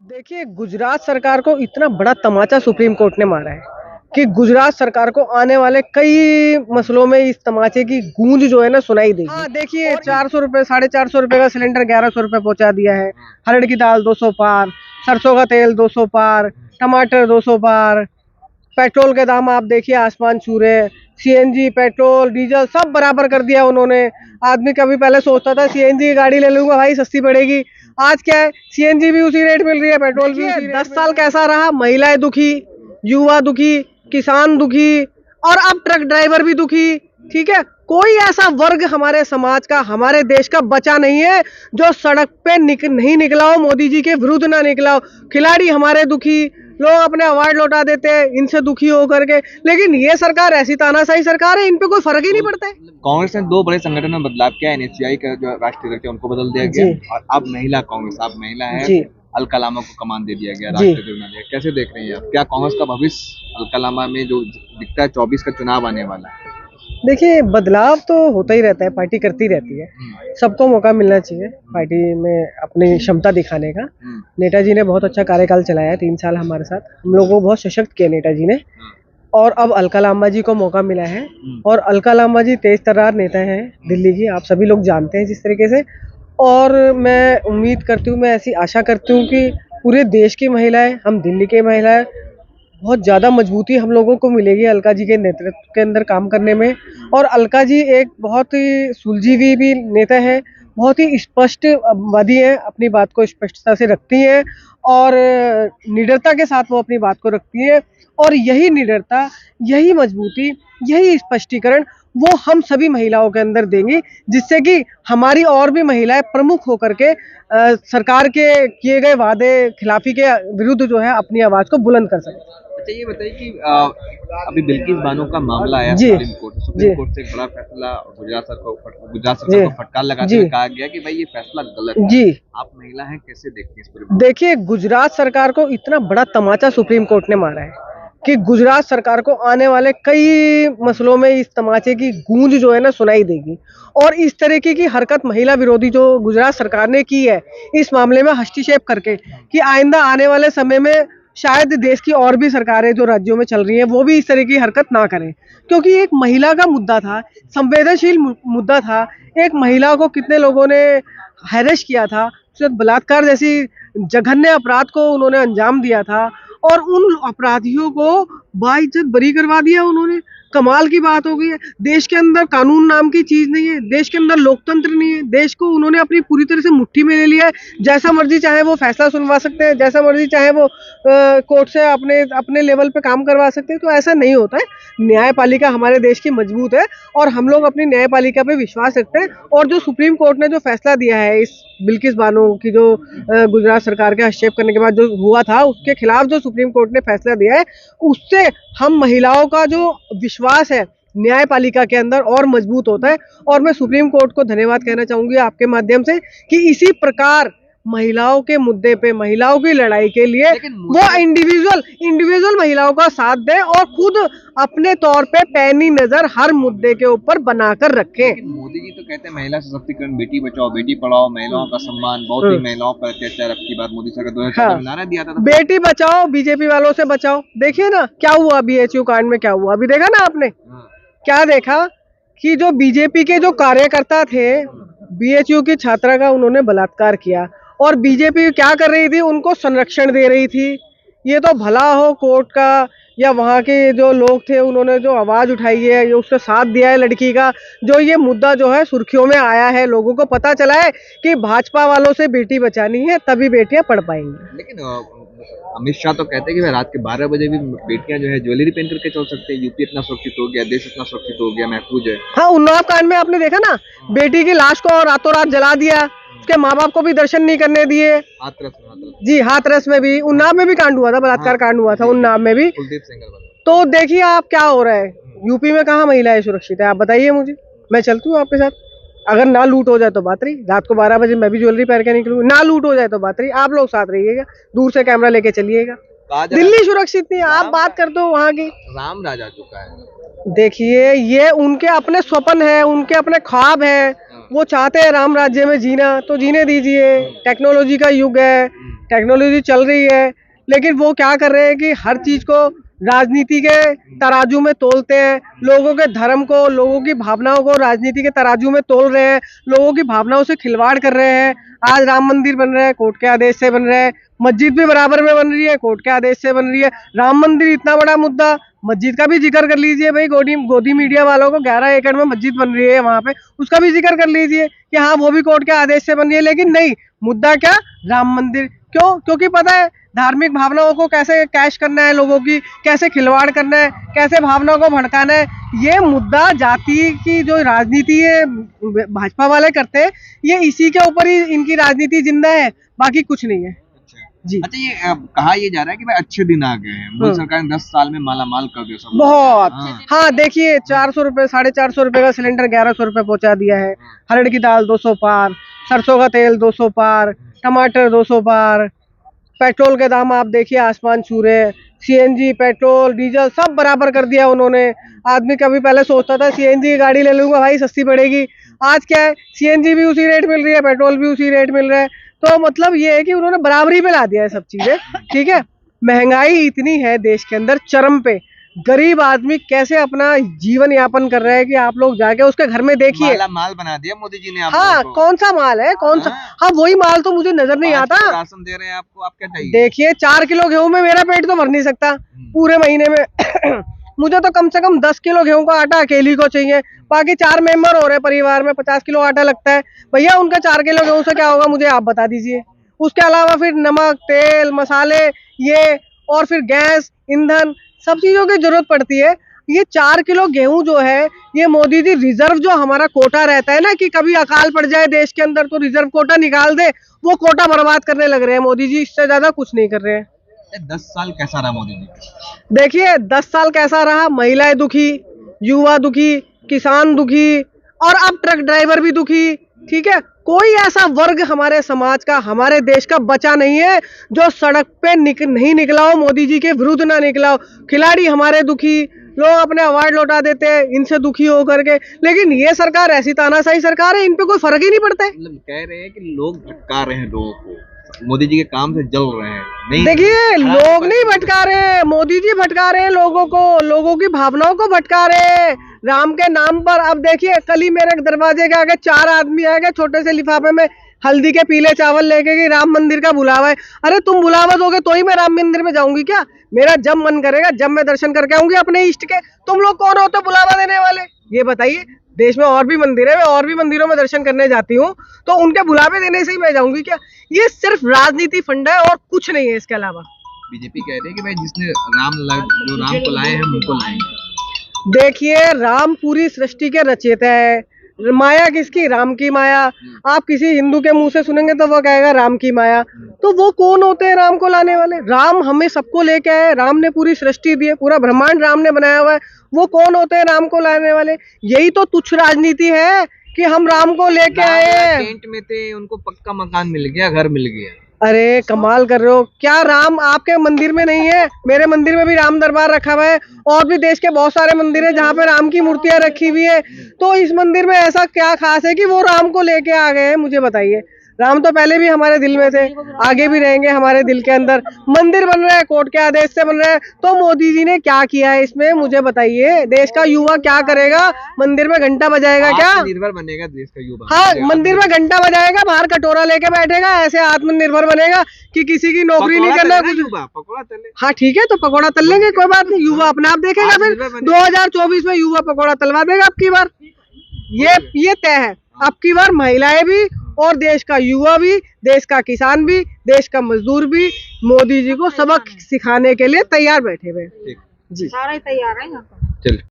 देखिए, गुजरात सरकार को इतना बड़ा तमाचा सुप्रीम कोर्ट ने मारा है कि गुजरात सरकार को आने वाले कई मसलों में इस तमाचे की गूंज जो है ना सुनाई देगी। हाँ, देखिए 400 रुपए 450 रुपए का सिलेंडर 1100 रुपए पहुंचा दिया है। हरड़ की दाल 200 पार, सरसों का तेल 200 पार, टमाटर 200 पार, पेट्रोल के दाम आप देखिए आसमान छू रहे हैं। सीएनजी, पेट्रोल, डीजल सब बराबर कर दिया उन्होंने। आदमी कभी पहले सोचता था सीएनजी की गाड़ी ले लूंगा भाई सस्ती पड़ेगी, आज क्या है सीएनजी भी उसी रेट मिल रही है, पेट्रोल भी उसी रेट। 10 साल कैसा रहा, महिलाएं दुखी, युवा दुखी, किसान दुखी और अब ट्रक ड्राइवर भी दुखी। ठीक है, कोई ऐसा वर्ग हमारे समाज का, हमारे देश का बचा नहीं है जो सड़क पे नहीं निकला हो, मोदी जी के विरुद्ध ना निकला हो। खिलाड़ी हमारे दुखी, लोग अपने अवार्ड लौटा देते हैं इनसे दुखी होकर के, लेकिन ये सरकार ऐसी तानाशाही सरकार है, इन पे कोई फर्क ही नहीं पड़ता है। कांग्रेस ने दो बड़े संगठन में बदलाव किया, एनएसयूआई का जो राष्ट्रीय अध्यक्ष है उनको बदल दिया गया और अब महिला कांग्रेस, आप महिला है, अलका लामा को कमान दे दिया गया, राष्ट्रीय अध्यक्ष बना दिया। कैसे देख रहे हैं आप, क्या कांग्रेस का भविष्य अलका लामा में जो दिखता है 24 का चुनाव आने वाला है? देखिए, बदलाव तो होता ही रहता है, पार्टी करती रहती है, सबको मौका मिलना चाहिए पार्टी में अपनी क्षमता दिखाने का। नेताजी ने बहुत अच्छा कार्यकाल चलाया है 3 साल हमारे साथ, हम लोगों को बहुत सशक्त किया नेताजी ने, और अब अलका लामा जी को मौका मिला है। और अलका लामा जी तेज तर्रार नेता हैं दिल्ली की, आप सभी लोग जानते हैं जिस तरीके से। और मैं उम्मीद करती हूँ, मैं ऐसी आशा करती हूँ कि पूरे देश की महिलाएं, हम दिल्ली की महिलाएं, बहुत ज़्यादा मजबूती हम लोगों को मिलेगी अलका जी के नेतृत्व के अंदर काम करने में। और अलका जी एक बहुत ही सुलझी हुई भी नेता है, बहुत ही स्पष्टवादी है, अपनी बात को स्पष्टता से रखती हैं और निडरता के साथ वो अपनी बात को रखती है। और यही निडरता, यही मजबूती, यही स्पष्टीकरण वो हम सभी महिलाओं के अंदर देंगी, जिससे कि हमारी और भी महिलाएं प्रमुख होकर के सरकार के किए गए वादे खिलाफी के विरुद्ध जो है अपनी आवाज को बुलंद कर सकें। अच्छा, ये बताइए कि अभी बिल्किस बानो का मामला आया सुप्रीम कोर्ट से एक बड़ा फैसला गुजरात सरकार को फटकार लगाते हुए कहा गया कि भाई ये फैसला गलत है। जी, आप महिला हैं, कैसे देखती हैं इस पर? देखिए, गुजरात सरकार को इतना बड़ा तमाचा सुप्रीम कोर्ट ने मारा है कि गुजरात सरकार को आने वाले कई मसलों में इस तमाचे की गूंज जो है ना सुनाई देगी। और इस तरीके की हरकत महिला विरोधी जो गुजरात सरकार ने की है इस मामले में हस्तक्षेप करके, कि आइंदा आने वाले समय में शायद देश की और भी सरकारें जो राज्यों में चल रही हैं वो भी इस तरह की हरकत ना करें, क्योंकि एक महिला का मुद्दा था, संवेदनशील मुद्दा था। एक महिला को कितने लोगों ने हैरेस किया था, उसके बलात्कार जैसी जघन्य अपराध को उन्होंने अंजाम दिया था और उन अपराधियों को बाइज्जत बरी करवा दिया उन्होंने। कमाल की बात हो गई है, देश के अंदर कानून नाम की चीज नहीं है, देश के अंदर लोकतंत्र नहीं है, देश को उन्होंने अपनी पूरी तरह से मुट्ठी में ले लिया है। जैसा मर्जी चाहे वो फैसला सुनवा सकते हैं, जैसा मर्जी चाहे वो कोर्ट से अपने अपने लेवल पे काम करवा सकते हैं, तो ऐसा नहीं होता है। न्यायपालिका हमारे देश की मजबूत है और हम लोग अपनी न्यायपालिका पे विश्वास रखते हैं। और जो सुप्रीम कोर्ट ने जो फैसला दिया है इस बिल्किस बानो की जो गुजरात सरकार के हस्तक्षेप करने के बाद जो हुआ था उसके खिलाफ जो सुप्रीम कोर्ट ने फैसला दिया है, उससे हम महिलाओं का जो विश्वास है न्यायपालिका के अंदर और मजबूत होता है। और मैं सुप्रीम कोर्ट को धन्यवाद कहना चाहूंगी आपके माध्यम से कि इसी प्रकार महिलाओं के मुद्दे पे, महिलाओं की लड़ाई के लिए वो इंडिविजुअल महिलाओं का साथ दें और खुद अपने तौर पे पैनी नजर हर मुद्दे के ऊपर बनाकर रखें। मोदी जी तो कहते हैं महिला सशक्तिकरण, बेटी बचाओ बेटी पढ़ाओ, महिलाओं का सम्मान, बहुत ही महिलाओं पर अत्याचार अब की बात मोदी सरकार 2014 में नारा दिया था। बेटी बचाओ, बीजेपी वालों से बचाओ। देखिए ना क्या हुआ, बीएचयू कांड में क्या हुआ, अभी देखा ना आपने? क्या देखा कि जो बीजेपी के जो कार्यकर्ता थे, बीएचयू की छात्रा का उन्होंने बलात्कार किया और बीजेपी क्या कर रही थी, उनको संरक्षण दे रही थी। ये तो भला हो कोर्ट का या वहाँ के जो लोग थे उन्होंने जो आवाज उठाई है, ये उसका साथ दिया है लड़की का, जो ये मुद्दा जो है सुर्खियों में आया है, लोगों को पता चला है कि भाजपा वालों से बेटी बचानी है तभी बेटियां पढ़ पाएंगी। लेकिन अमित शाह तो कहते हैं कि रात के 12 बजे भी बेटियां जो है ज्वेलरी पहन करके चल सकते हैं, यूपी इतना सुरक्षित हो गया, देश इतना सुरक्षित हो गया, महफूज है। हाँ, उन्नाव कांड में आपने देखा ना, बेटी की लाश को रातों रात जला दिया, उसके माँ बाप को भी दर्शन नहीं करने दिए। जी, हाथरस में भी, उन्नाव में भी कांड हुआ था, बलात्कार कांड हुआ था उन्नाव में भी। कुलदीप सिंघल। तो देखिए आप क्या हो रहा है, यूपी में कहाँ महिलाएं सुरक्षित है, आप बताइए मुझे, मैं चलती हूँ आपके साथ। अगर ना लूट हो जाए तो बात रही, रात को 12 बजे मैं भी ज्वेलरी पहन के निकलूंगी, ना लूट हो जाए तो बात रही, आप लोग साथ रहिएगा, दूर से कैमरा लेके चलिएगा। दिल्ली सुरक्षित नहीं, आप बात करते हो वहाँ की। राम राज आ चुका है। देखिए, ये उनके अपने स्वप्न है, उनके अपने ख्वाब है, वो चाहते हैं राम राज्य में जीना, तो जीने दीजिए। टेक्नोलॉजी का युग है, टेक्नोलॉजी चल रही है, लेकिन वो क्या कर रहे हैं कि हर चीज को राजनीति के तराजू में तोलते हैं। लोगों के धर्म को, लोगों की भावनाओं को राजनीति के तराजू में तोल रहे हैं, लोगों की भावनाओं से खिलवाड़ कर रहे हैं। आज राम मंदिर बन रहा है, कोर्ट के आदेश से बन रहा है। मस्जिद भी बराबर में बन रही है, कोर्ट के आदेश से बन रही है। राम मंदिर इतना बड़ा मुद्दा, मस्जिद का भी जिक्र कर लीजिए भाई। गोदी मीडिया वालों को 11 एकड़ में मस्जिद बन रही है वहां पे, उसका भी जिक्र कर लीजिए कि हाँ वो भी कोर्ट के आदेश से बन रही है। लेकिन नहीं, मुद्दा क्या, राम मंदिर। क्यों? क्योंकि पता है धार्मिक भावनाओं को कैसे कैश करना है, लोगों की कैसे खिलवाड़ करना है, कैसे भावनाओं को भड़काना है। ये मुद्दा जाति की जो राजनीति है भाजपा वाले करते हैं, ये इसी के ऊपर ही इनकी राजनीति जिंदा है, बाकी कुछ नहीं है। जी। अच्छा, ये कहा ये जा रहा है कि भाई अच्छे दिन आ गए हैं, मोदी सरकार ने 10 साल में माला माल कर दिया सब। बहुत। हाँ देखिए, 400 रुपए 450 रुपए का सिलेंडर 1100 रुपए पहुंचा दिया है। हरड़ की दाल 200 पार, सरसों का तेल 200 पार, टमाटर 200 पार। पेट्रोल के दाम आप देखिए आसमान छू रहे हैं। सीएनजी, पेट्रोल, डीजल सब बराबर कर दिया उन्होंने। आदमी कभी पहले सोचता था सीएनजी की गाड़ी ले लूंगा भाई, सस्ती पड़ेगी। आज क्या है, सीएनजी भी उसी रेट मिल रही है, पेट्रोल भी उसी रेट मिल रहा है। तो मतलब ये है कि उन्होंने बराबरी पे ला दिया है सब चीजें। ठीक है, महंगाई इतनी है देश के अंदर चरम पे, गरीब आदमी कैसे अपना जीवन यापन कर रहा है कि आप लोग जाके उसके घर में देखिए। माल बना दिया मोदी जी ने आप हाँ, को। कौन सा माल है, कौन सा? हाँ वही माल तो मुझे नजर नहीं आता। राशन दे रहे हैं आपको, आप क्या चाहिए? देखिए 4 किलो गेहूं में मेरा पेट तो भर नहीं सकता पूरे महीने में। मुझे तो कम से कम 10 किलो गेहूं का आटा अकेली को चाहिए। बाकी 4 मेंबर हो रहे परिवार में, 50 किलो आटा लगता है। भैया उनका 4 किलो गेहूं से क्या होगा, मुझे आप बता दीजिए। उसके अलावा फिर नमक, तेल, मसाले, ये और फिर गैस, ईंधन, सब चीजों की जरूरत पड़ती है। ये 4 किलो गेहूं जो है, ये मोदी जी रिजर्व जो हमारा कोटा रहता है ना, कि कभी अकाल पड़ जाए देश के अंदर तो रिजर्व कोटा निकाल दे, वो कोटा बर्बाद करने लग रहे हैं मोदी जी। इससे ज्यादा कुछ नहीं कर रहे हैं। 10 साल कैसा रहा मोदी जी? देखिए 10 साल कैसा रहा, महिलाएं दुखी, युवा दुखी, किसान दुखी, और अब ट्रक ड्राइवर भी दुखी। ठीक है, कोई ऐसा वर्ग हमारे समाज का, हमारे देश का बचा नहीं है जो सड़क पे नहीं निकला हो, मोदी जी के विरुद्ध ना निकला हो। खिलाड़ी हमारे दुखी, लोग अपने अवार्ड लौटा देते हैं इनसे दुखी होकर के। लेकिन ये सरकार ऐसी तानाशाही सरकार है, इन पे कोई फर्क ही नहीं पड़ता है। मतलब कह रहे हैं कि लोग भटका रहे हैं लोगों को, मोदी जी के काम से जल रहे हैं। नहीं, देखिए लोग नहीं भटका रहे हैं, मोदी जी भटका रहे हैं लोगों को, लोगों की भावनाओं को भटका रहे हैं राम के नाम पर। अब देखिए कल ही मेरे दरवाजे के आगे 4 आदमी आ गए छोटे से लिफाफे में हल्दी के पीले चावल लेके कि राम मंदिर का बुलावा है। अरे तुम बुलावा दोगे तो ही मैं राम मंदिर में जाऊंगी क्या? मेरा जब मन करेगा, जब मैं दर्शन करके आऊंगी अपने इष्ट के। तुम लोग कौन होते बुलावा देने वाले, ये बताइए। देश में और भी मंदिर है, मैं और भी मंदिरों में दर्शन करने जाती हूँ, तो उनके बुलावे देने से ही मैं जाऊंगी क्या? ये सिर्फ राजनीति फंड है और कुछ नहीं है इसके अलावा। बीजेपी कह रही है कि भाई जिसने जो राम को लाए हम उनको लाएंगे। देखिए राम पूरी सृष्टि के रचयिता है। माया किसकी? राम की माया। आप किसी हिंदू के मुंह से सुनेंगे तो वो कहेगा राम की माया। तो वो कौन होते हैं राम को लाने वाले? राम हमें सबको लेके आए, राम ने पूरी सृष्टि दी है, पूरा ब्रह्मांड राम ने बनाया हुआ है। वो कौन होते हैं राम को लाने वाले? यही तो तुच्छ राजनीति है कि हम राम को लेके आए। टेंट में थे, उनको पक्का मकान मिल गया, घर मिल गया। अरे कमाल कर रहे हो क्या? राम आपके मंदिर में नहीं है? मेरे मंदिर में भी राम दरबार रखा हुआ है, और भी देश के बहुत सारे मंदिर है जहाँ पे राम की मूर्तियां रखी हुई है। तो इस मंदिर में ऐसा क्या खास है कि वो राम को लेके आ गए हैं? मुझे बताइए। राम तो पहले भी हमारे दिल में थे, आगे भी रहेंगे हमारे दिल के अंदर। मंदिर बन रहा है, कोर्ट के आदेश से बन रहा है, तो मोदी जी ने क्या किया है इसमें? मुझे बताइए। देश का युवा क्या करेगा? मंदिर में घंटा बजाएगा क्या? निर्भर बनेगा देश का युवा। हाँ, मंदिर में घंटा बजाएगा, बाहर कटोरा लेके बैठेगा, ऐसे आत्मनिर्भर बनेगा कि किसी की नौकरी नहीं करना कुछ। पकौड़ा तले। हाँ ठीक है, तो पकौड़ा तल लेंगे, कोई बात नहीं। युवा अपने आप देखेगा, फिर 2024 में युवा पकौड़ा तलवा देगा अब की बार। ये तय है। अब की बार महिलाएं भी और देश का युवा भी, देश का किसान भी, देश का मजदूर भी मोदी जी को सबक सिखाने के लिए तैयार बैठे हुए। ठीक जी, सारे तैयार है यहाँ पर। चलिए।